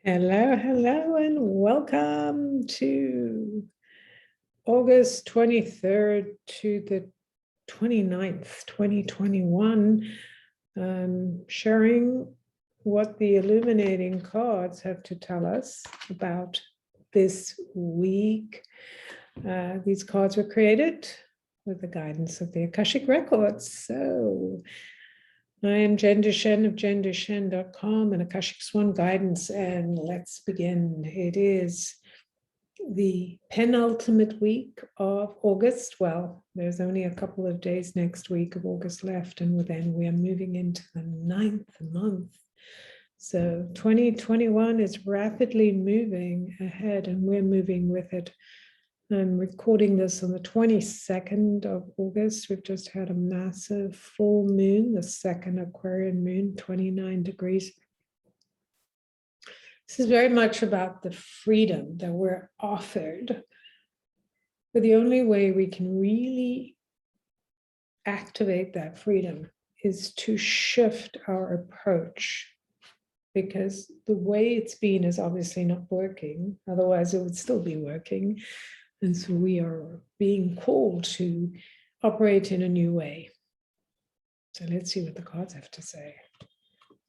Hello, hello, and welcome to August 23rd to the 29th, 2021. Sharing what the illuminating cards have to tell us about this week. These cards were created with the guidance of the Akashic Records. So I am Jen Duchenne of jenduchenne.com and Akashic Swan Guidance, and let's begin. It is the penultimate week of August. Well, there's only a couple of days next week of August left, and then we are moving into the 9th month. So 2021 is rapidly moving ahead, and we're moving with it. I'm recording this on the 22nd of August. We've just had a massive full moon, the second Aquarian moon, 29 degrees. This is very much about the freedom that we're offered. But the only way we can really activate that freedom is to shift our approach, because the way it's been is obviously not working. Otherwise, it would still be working. And so we are being called to operate in a new way. So let's see what the cards have to say.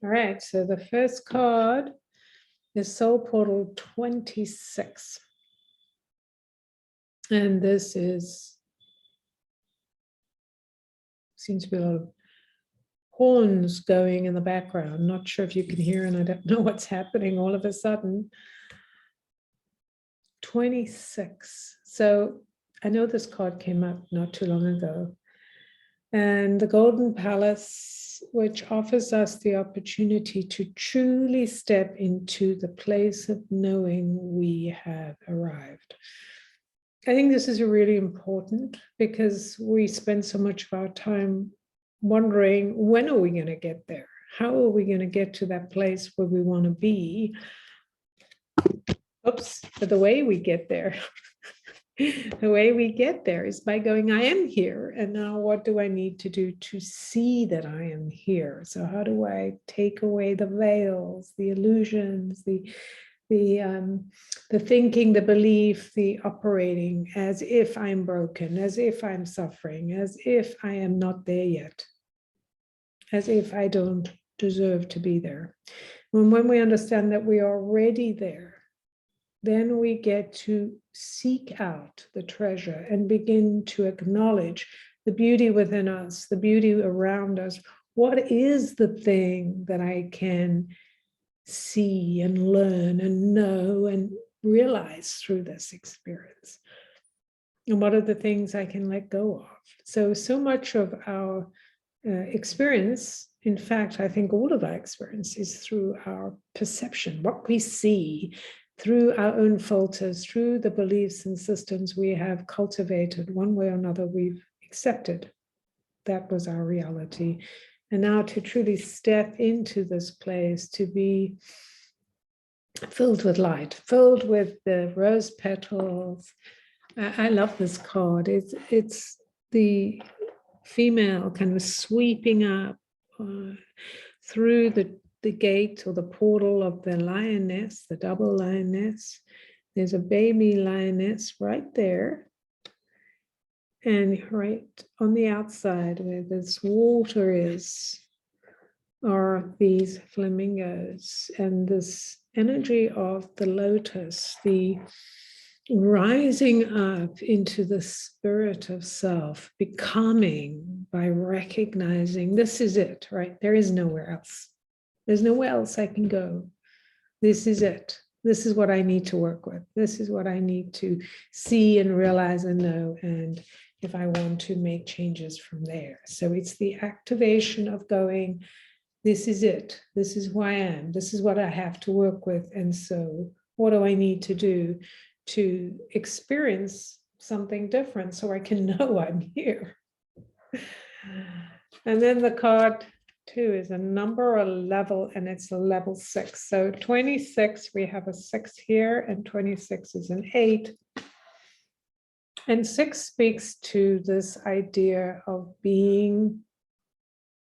All right, so the first card is Soul Portal 26. And this seems to be a lot of horns going in the background. Not sure if you can hear, and I don't know what's happening all of a sudden. 26. So I know this card came up not too long ago. And the Golden Palace, which offers us the opportunity to truly step into the place of knowing we have arrived. I think this is really important because we spend so much of our time wondering, when are we going to get there? How are we going to get to that place where we want to be? Oops, but the way we get there, is by going, I am here. And now what do I need to do to see that I am here? So how do I take away the veils, the illusions, the thinking, the belief, the operating as if I'm broken, as if I'm suffering, as if I am not there yet, as if I don't deserve to be there. And when we understand that we are already there, then we get to seek out the treasure and begin to acknowledge the beauty within us, the beauty around us. What is the thing that I can see and learn and know and realize through this experience? And what are the things I can let go of? So much of our experience, in fact, I think all of our experience is through our perception, what we see, through our own filters, through the beliefs and systems we have cultivated. One way or another, we've accepted that was our reality. And now to truly step into this place, to be filled with light, filled with the rose petals. I love this card. It's the female kind of sweeping up through the gate or the portal of the lioness, the double lioness. There's a baby lioness right there. And right on the outside where this water is are these flamingos, and this energy of the lotus, the rising up into the spirit of self, becoming by recognizing this is it, right? There is nowhere else. There's nowhere else I can go. This is it. This is what I need to work with. This is what I need to see and realize and know. And if I want to make changes from there. So it's the activation of going, this is it. This is who I am. This is what I have to work with. And so what do I need to do to experience something different so I can know I'm here? And then the card 2 is a number or a level, and it's a level 6. So 26, we have a 6 here, and 26 is an 8. And 6 speaks to this idea of being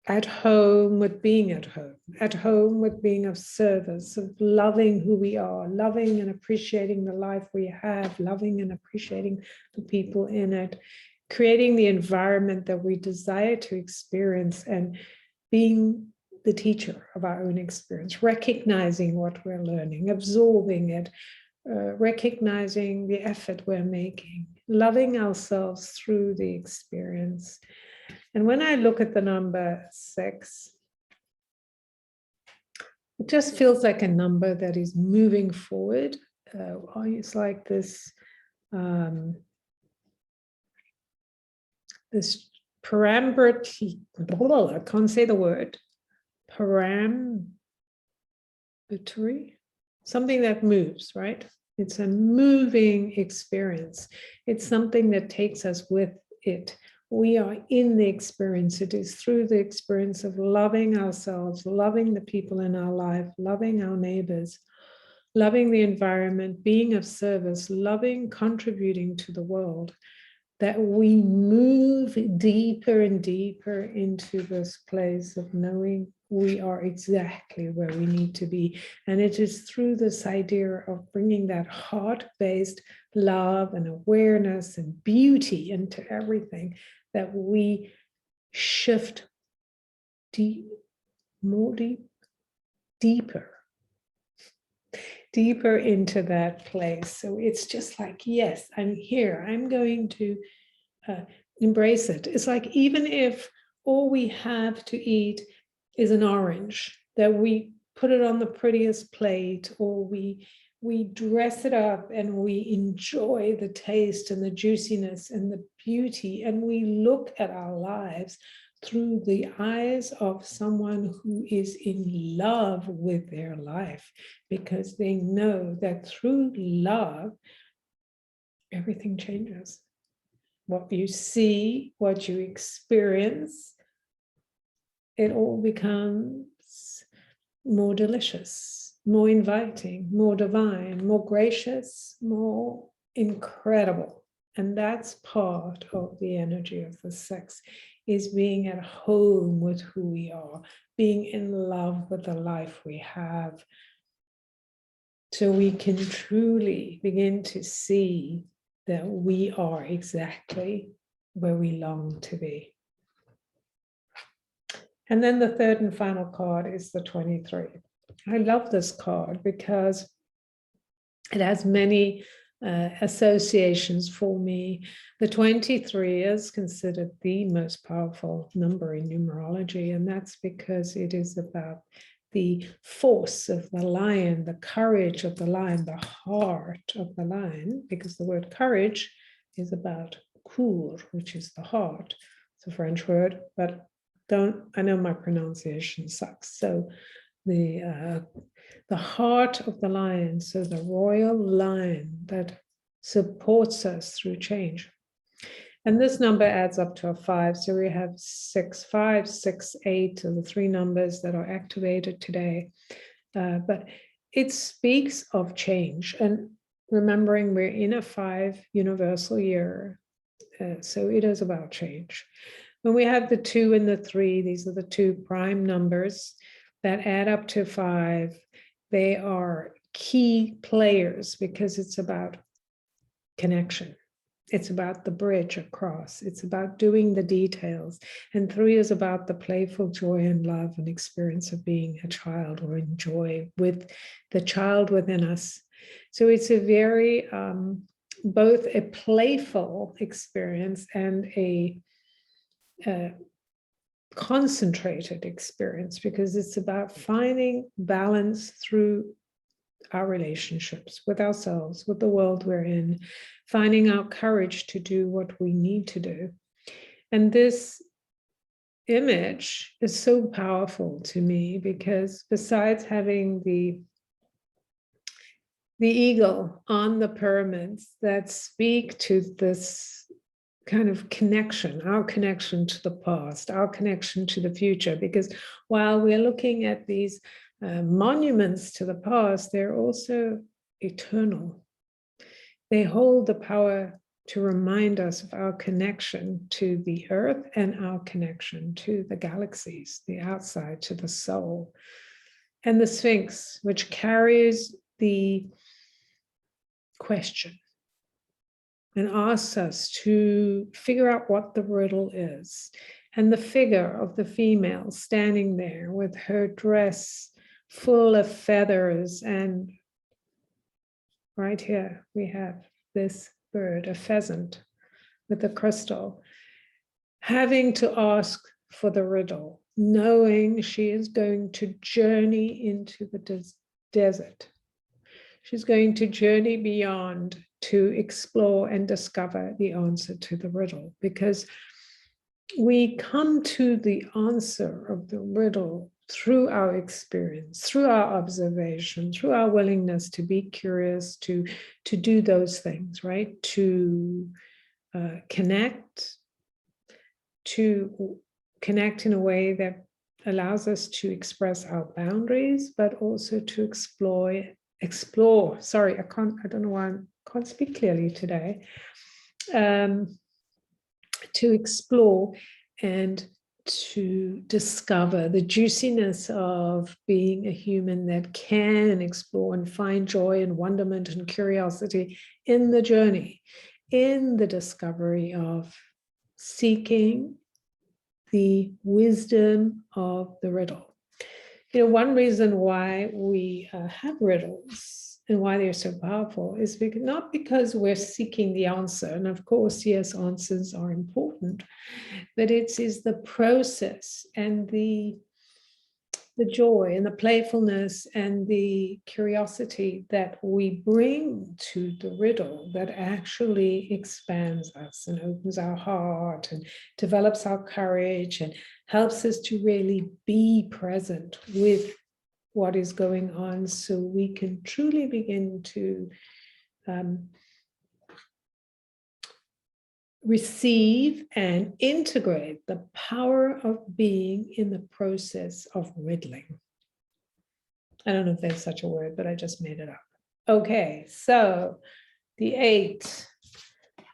at home with being at home with being of service, of loving who we are, loving and appreciating the life we have, loving and appreciating the people in it, creating the environment that we desire to experience, and being the teacher of our own experience, recognizing what we're learning, absorbing it, recognizing the effort we're making, loving ourselves through the experience. And when I look at the number 6, it just feels like a number that is moving forward. It's like this, this perambulatory, I can't say the word, perambulatory, something that moves, right? It's a moving experience. It's something that takes us with it. We are in the experience. It is through the experience of loving ourselves, loving the people in our life, loving our neighbors, loving the environment, being of service, loving, contributing to the world, that we move deeper and deeper into this place of knowing we are exactly where we need to be. And it is through this idea of bringing that heart-based love and awareness and beauty into everything that we shift deeper into that place. So it's just like, yes, I'm here. I'm going to embrace it. It's like, even if all we have to eat is an orange, that we put it on the prettiest plate, or we dress it up and we enjoy the taste and the juiciness and the beauty, and we look at our lives through the eyes of someone who is in love with their life, because they know that through love, everything changes. What you see, what you experience, it all becomes more delicious, more inviting, more divine, more gracious, more incredible. And that's part of the energy of the 6, is being at home with who we are, being in love with the life we have, so we can truly begin to see that we are exactly where we long to be. And then the third and final card is the 23. I love this card because it has many associations for me. The 23 is considered the most powerful number in numerology, and that's because it is about the force of the lion, the courage of the lion, the heart of the lion, because the word courage is about cour, which is the heart. It's a French word, but I know my pronunciation sucks. So the heart of the lion, so the royal lion that supports us through change. And this number adds up to a 5. So we have 6, 5, 6, 8 are the 3 numbers that are activated today. But it speaks of change. And remembering we're in a 5 universal year, so it is about change. When we have the 2 and the 3, these are the 2 prime numbers that add up to 5. They are key players because it's about connection. It's about the bridge across. It's about doing the details. And 3 is about the playful joy and love and experience of being a child, or in joy with the child within us. So it's a very, both a playful experience and a concentrated experience, because it's about finding balance through our relationships with ourselves, with the world we're in, finding our courage to do what we need to do. And this image is so powerful to me because besides having the eagle on the pyramids that speak to this kind of connection, our connection to the past, our connection to the future, because while we're looking at these monuments to the past, they're also eternal. They hold the power to remind us of our connection to the earth and our connection to the galaxies, the outside, to the soul. And the Sphinx, which carries the question and asks us to figure out what the riddle is. And the figure of the female standing there with her dress full of feathers, and right here we have this bird, a pheasant with a crystal, having to ask for the riddle, knowing she is going to journey into the desert. She's going to journey beyond to explore and discover the answer to the riddle, because we come to the answer of the riddle through our experience, through our observation, through our willingness to be curious, to do those things, right? To connect in a way that allows us to express our boundaries, but also to explore. Sorry, I don't know why I can't speak clearly today. To explore and to discover the juiciness of being a human that can explore and find joy and wonderment and curiosity in the journey, in the discovery of seeking the wisdom of the riddle. You know, one reason why we have riddles and why they're so powerful is not because we're seeking the answer, and of course, yes, answers are important, but it is the process and the joy and the playfulness and the curiosity that we bring to the riddle that actually expands us and opens our heart and develops our courage and helps us to really be present with what is going on, so we can truly begin to receive and integrate the power of being in the process of riddling. I don't know if there's such a word, but I just made it up. Okay, so the 8,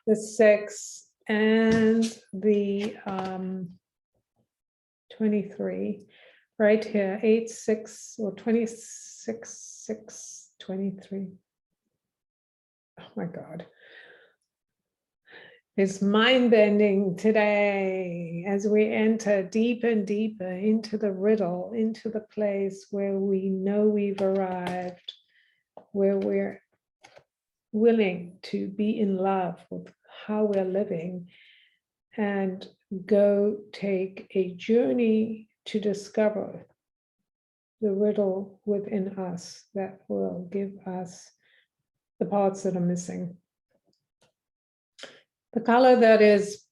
the 6, and the 23. Right here, 8, 6, or 26, 6, 23. Oh my God. It's mind-bending today as we enter deeper and deeper into the riddle, into the place where we know we've arrived, where we're willing to be in love with how we're living and go take a journey to discover the riddle within us that will give us the parts that are missing. The color that is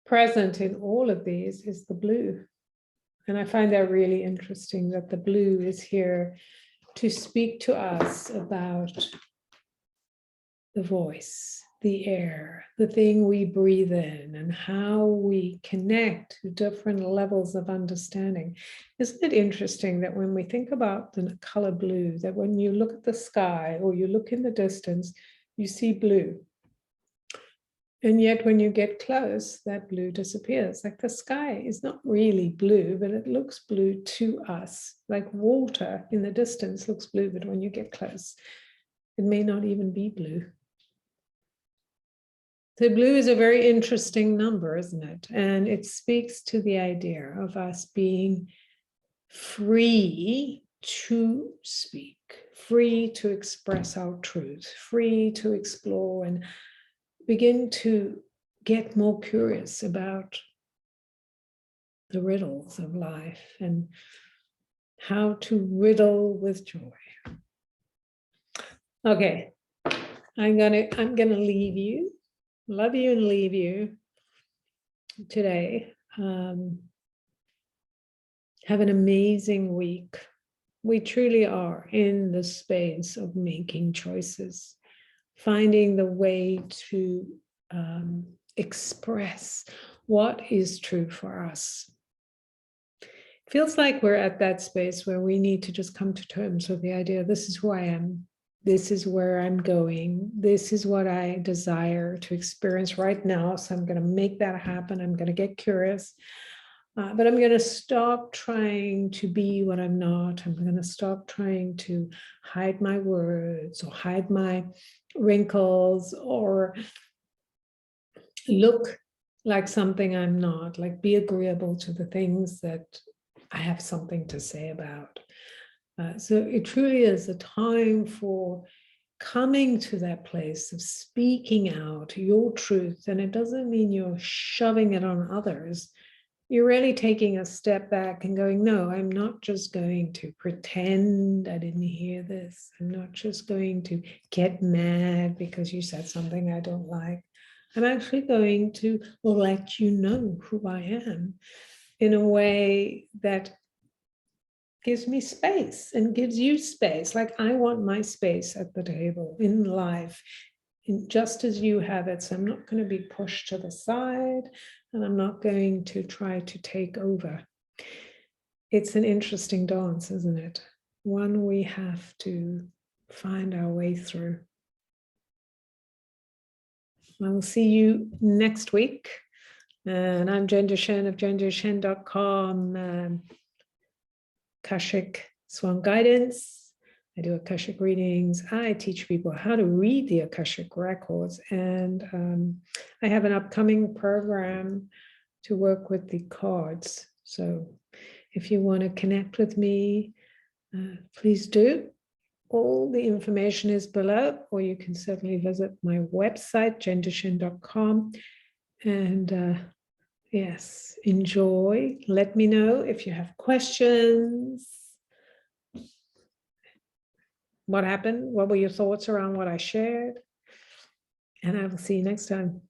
present in all of these is the blue. And I find that really interesting that the blue is here to speak to us about the voice, the air, the thing we breathe in, and how we connect to different levels of understanding. Isn't it interesting that when we think about the color blue, that when you look at the sky or you look in the distance, you see blue. And yet when you get close, that blue disappears. Like the sky is not really blue, but it looks blue to us. Like water in the distance looks blue, but when you get close, it may not even be blue. So blue is a very interesting number, isn't it? And it speaks to the idea of us being free to speak, free to express our truth, free to explore and begin to get more curious about the riddles of life and how to riddle with joy. Okay, I'm gonna leave you. Love you and leave you today. Have an amazing week. We truly are in the space of making choices, finding the way to express what is true for us. It feels like we're at that space where we need to just come to terms with the idea, this is who I am. This is where I'm going. This is what I desire to experience right now. So I'm going to make that happen. I'm going to get curious. But I'm going to stop trying to be what I'm not. I'm going to stop trying to hide my words or hide my wrinkles or look like something I'm not, like be agreeable to the things that I have something to say about. So it truly is a time for coming to that place of speaking out your truth. And it doesn't mean you're shoving it on others. You're really taking a step back and going, no, I'm not just going to pretend I didn't hear this. I'm not just going to get mad because you said something I don't like. I'm actually going to let you know who I am in a way that gives me space and gives you space. Like I want my space at the table in life, just as you have it. So I'm not going to be pushed to the side and I'm not going to try to take over. It's an interesting dance, isn't it? One we have to find our way through. I will see you next week. And I'm Jen Shen of jendashen.com. Akashic Swan Guidance. I do Akashic readings. I teach people how to read the Akashic records. And I have an upcoming program to work with the cards. So if you want to connect with me, please do. All the information is below, or you can certainly visit my website, jendashen.com. And yes, enjoy. Let me know if you have questions. What happened? What were your thoughts around what I shared? And I will see you next time.